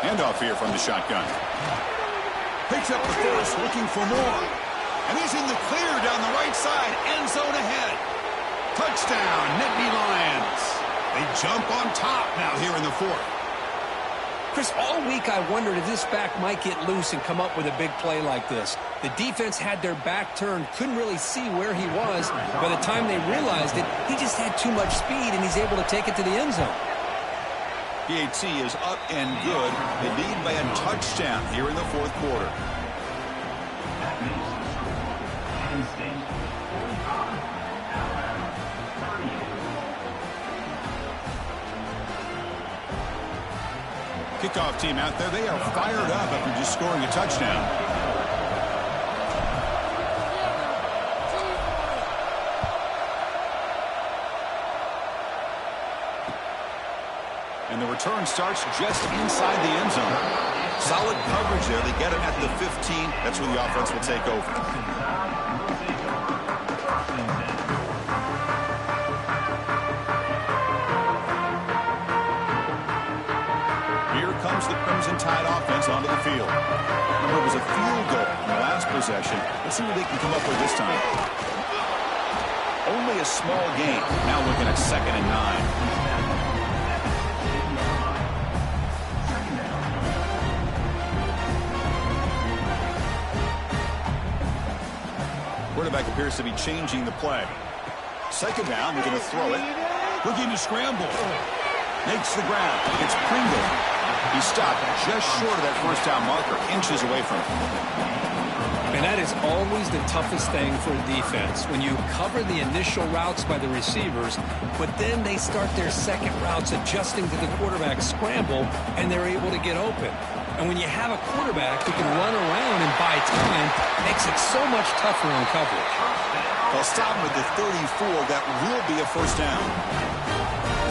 Handoff here from the shotgun. Picks up the first, looking for more. And he's in the clear down the right side. End zone ahead. Touchdown, Nittany Lions. They jump on top now here in the 4th. Chris, all week I wondered if this back might get loose and come up with a big play like this. The defense had their back turned, couldn't really see where he was. By the time they realized it, he just had too much speed, and he's able to take it to the end zone. PAT is up and good. They lead by a touchdown here in the 4th quarter. Penn State, 45, Alabama, 38. Kickoff team out there. They are fired up after just scoring a touchdown. And the return starts just inside the end zone. Solid coverage there. They get it at the 15. That's where the offense will take over. Comes the Crimson Tide offense onto the field. Remember, it was a field goal in the last possession. Let's see what they can come up with this time. Only only a small gain. Now looking at 2nd and 9. Quarterback appears to be changing the play. 2nd down, they're going to throw it. Looking to scramble. Makes the grab. It's Pringle. He stopped just short of that 1st down marker, inches away from him. And that is always the toughest thing for a defense, when you cover the initial routes by the receivers, but then they start their second routes adjusting to the quarterback's scramble, and they're able to get open. And when you have a quarterback who can run around and buy time, it makes it so much tougher on coverage. They'll stop him at the 34. That will be a 1st down.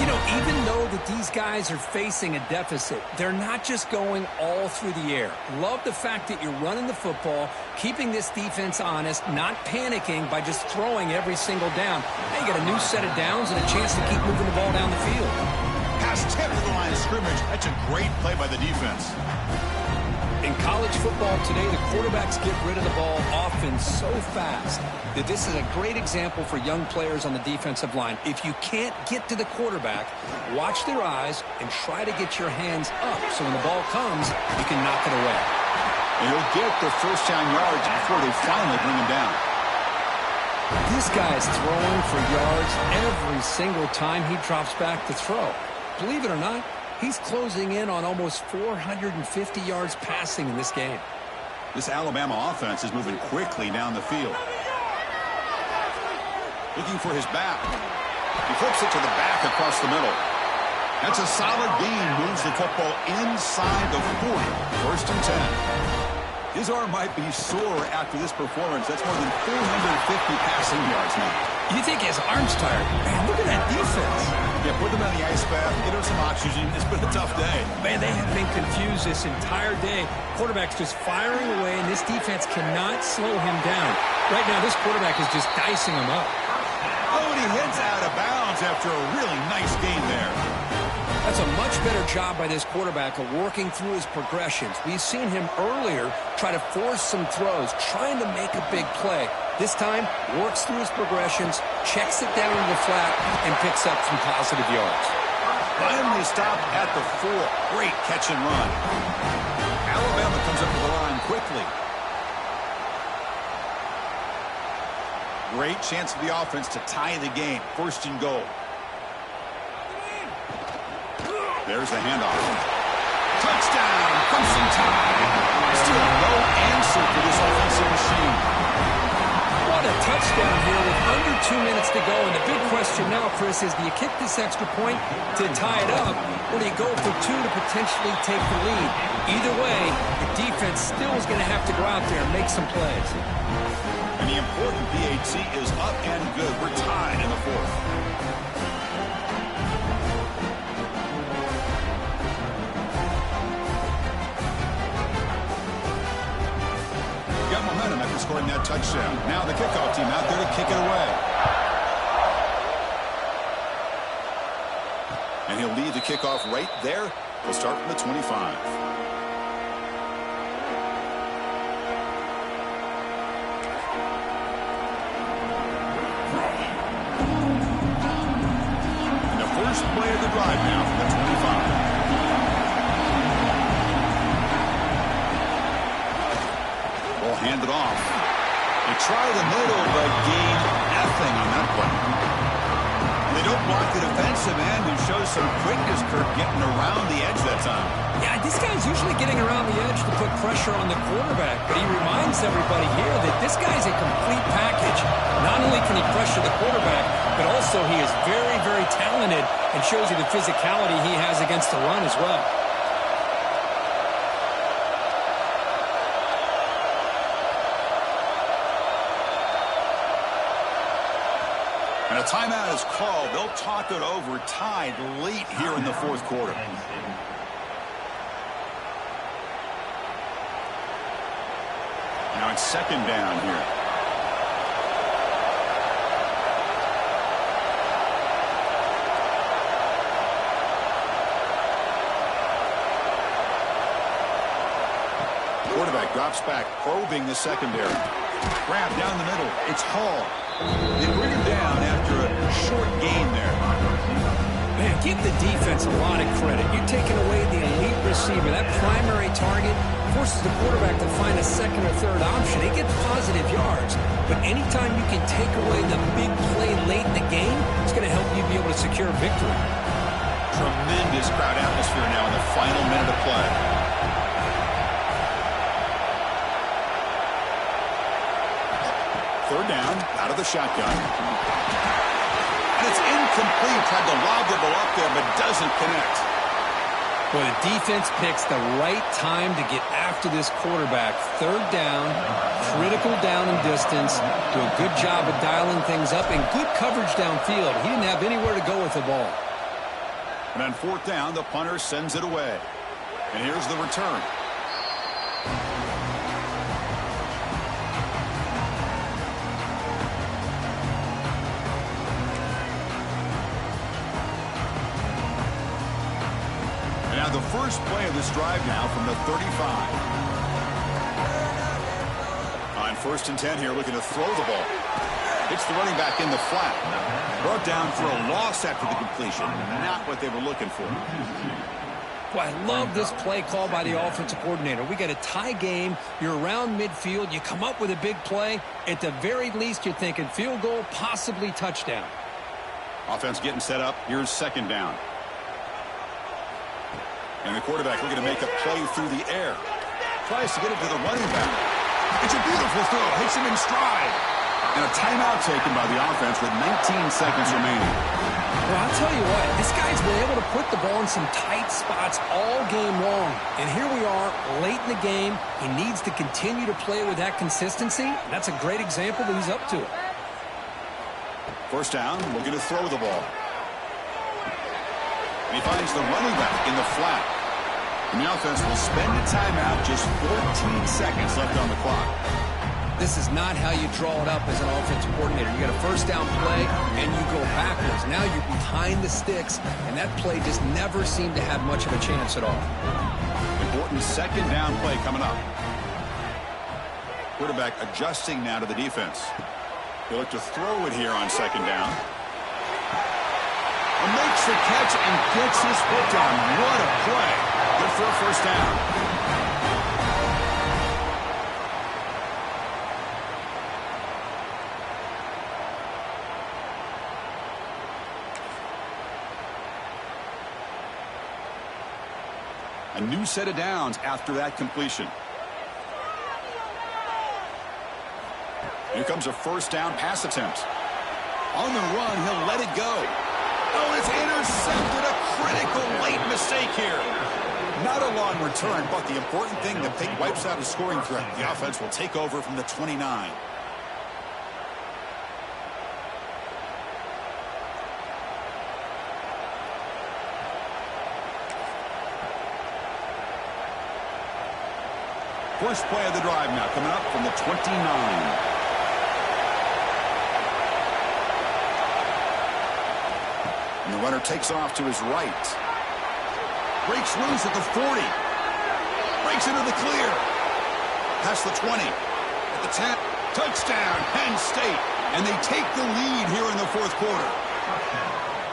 You know, even though that these guys are facing a deficit, they're not just going all through the air. Love the fact that you're running the football, keeping this defense honest, not panicking by just throwing every single down. Now you got a new set of downs and a chance to keep moving the ball down the field. Pass tipped to the line of scrimmage. That's a great play by the defense. In college football today, the quarterbacks get rid of the ball often so fast that this is a great example for young players on the defensive line. If you can't get to the quarterback, watch their eyes and try to get your hands up so when the ball comes, you can knock it away. And he'll get the 1st down yards before they finally bring him down. This guy's throwing for yards every single time he drops back to throw. Believe it or not, he's closing in on almost 450 yards passing in this game. This Alabama offense is moving quickly down the field. Looking for his back. He flips it to the back across the middle. That's a solid gain. Moves the football inside the 40. 1st and 10. His arm might be sore after this performance. That's more than 450 passing yards now. You think his arm's tired? Man, look at that defense. Yeah, put them on the ice bath, get him some oxygen. It's been a tough day. Man, they have been confused this entire day. Quarterback's just firing away, and this defense cannot slow him down. Right now, this quarterback is just dicing him up. Oh, and he heads out of bounds after a really nice game there. That's a much better job by this quarterback of working through his progressions. We've seen him earlier try to force some throws, trying to make a big play. This time, works through his progressions, checks it down to the flat, and picks up some positive yards. Finally stopped at the 4. Great catch and run. Alabama comes up to the line quickly. Great chance for the offense to tie the game. 1st and goal. There's the handoff. Touchdown, Crimson Tide. Still no answer for this offensive machine. What a touchdown here with under 2 minutes to go. And the big question now, Chris, is do you kick this extra point to tie it up, or do you go for 2 to potentially take the lead? Either way, the defense still is going to have to go out there and make some plays. And the important PAT is up and good. We're tied in the 4th. Got momentum after scoring that touchdown. Now the kickoff team out there to kick it away. And he'll lead the kickoff right there. We'll start from the 25. And the first play of the drive now from the 25. Handed off. They try the middle, but gain nothing on that play. And they don't block the defensive end, who shows some quickness, Kirk, getting around the edge that time. Yeah, this guy's usually getting around the edge to put pressure on the quarterback, but he reminds everybody here that this guy's a complete package. Not only can he pressure the quarterback, but also he is very, very talented and shows you the physicality he has against the run as well. And a timeout is called. They'll talk it over, tied late here in the 4th quarter. Now it's 2nd down here. Quarterback drops back, probing the secondary. Grab down the middle. It's Hall. They bring him down after a short gain there. Man, give the defense a lot of credit. You're taking away the elite receiver. That primary target forces the quarterback to find a second or third option. He gets positive yards. But anytime you can take away the big play late in the game, it's going to help you be able to secure victory. Tremendous crowd atmosphere now in the final minute of play. Third down, out of the shotgun. And it's incomplete. Tried to lob the ball up there, but doesn't connect. Well, the defense picks the right time to get after this quarterback. Third down, critical down and distance. Do a good job of dialing things up and good coverage downfield. He didn't have anywhere to go with the ball. And on fourth down, the punter sends it away. And here's the return. And now the first play of this drive now from the 35. On 1st and 10 here, looking to throw the ball. It's the running back in the flat. Brought down for a loss after the completion. Not what they were looking for. Boy, I love this play call by the offensive coordinator. We got a tie game. You're around midfield. You come up with a big play. At the very least, you're thinking field goal, possibly touchdown. Offense getting set up. Here's second down. And the quarterback looking to make a play through the air. Tries to get it to the running back. It's a beautiful throw. Hits him in stride. And a timeout taken by the offense with 19 seconds remaining. Well, I'll tell you what, this guy's been able to put the ball in some tight spots all game long. And here we are, late in the game. He needs to continue to play with that consistency. That's a great example that he's up to it. First down, looking to throw the ball. And he finds the running back in the flat. And the offense will spend a timeout, just 14 seconds left on the clock. This is not how you draw it up as an offensive coordinator. You got a first down play, and you go backwards. Now you're behind the sticks, and that play just never seemed to have much of a chance at all. Important second down play coming up. Quarterback adjusting now to the defense. He'll look to throw it here on second down. And makes the catch and gets his foot down. What a play. Good for a first down. A new set of downs after that completion. Here comes a first down pass attempt. On the run, he'll let it go. Oh, it's intercepted. A critical late mistake here. Not a long return, but the important thing, the pick wipes out a scoring threat. The offense will take over from the 29. First play of the drive now coming up from the 29. And the runner takes off to his right. Breaks loose at the 40. Breaks into the clear. Past the 20. At the 10. Touchdown, Penn State. And they take the lead here in the fourth quarter.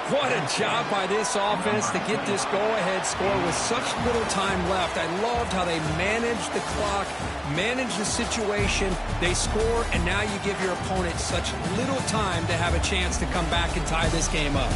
What a job by this offense to get this go-ahead score with such little time left. I loved how they managed the clock, managed the situation. They score, and now you give your opponent such little time to have a chance to come back and tie this game up.